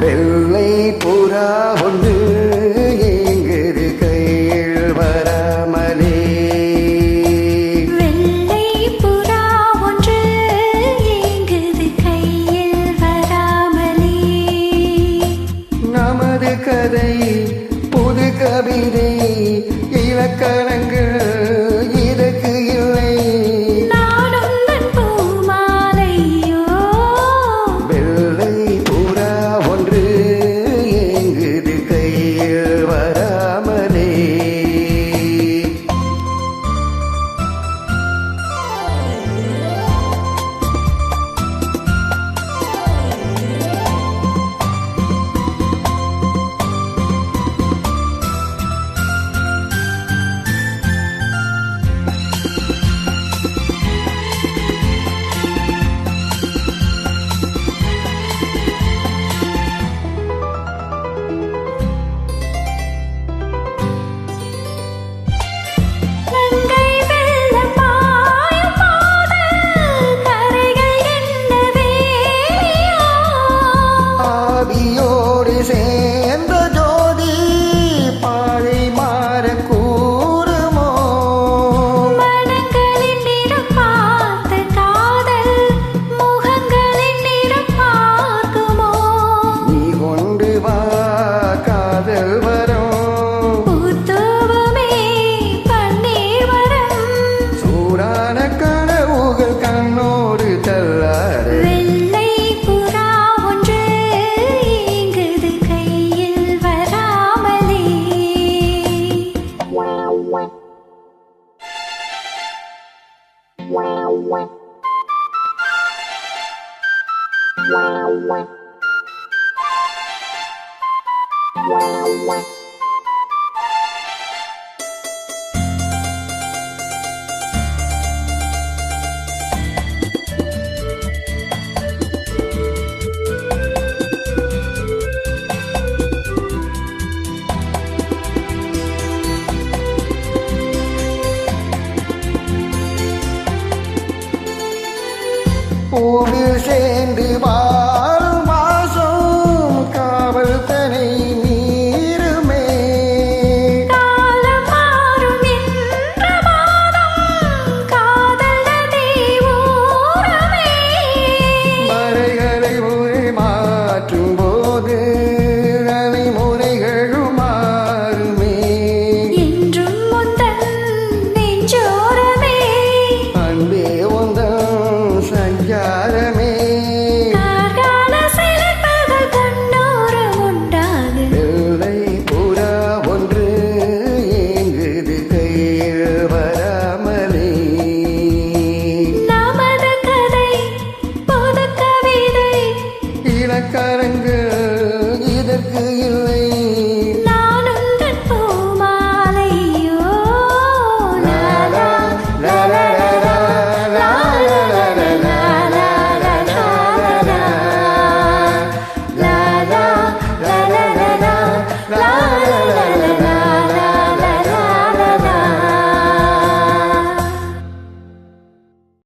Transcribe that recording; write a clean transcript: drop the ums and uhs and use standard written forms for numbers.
வெள்ளை புறா ஒன்று எங்கிரு கையில் வராமலே வெள்ளை புறா ஒன்று எங்கிரு கையில் வராமலே நமது கதை புது கவிதை இலக்கணங்கள் இதற்கு இல்லை சேர்ந்த ஜோதி பாதை மாற கூறுமோ மனங்களின் நிறம் பார்த்த காதல் முகங்களின் நிறம் பார்க்குமோ நீ கொண்டு வா காதல் வரும் பூத்தூவுமே பன்னீர் வரம் சூடான கனவுகள் கண்ணோடு தள்ளாடு பூவில் சேர்ந்து வா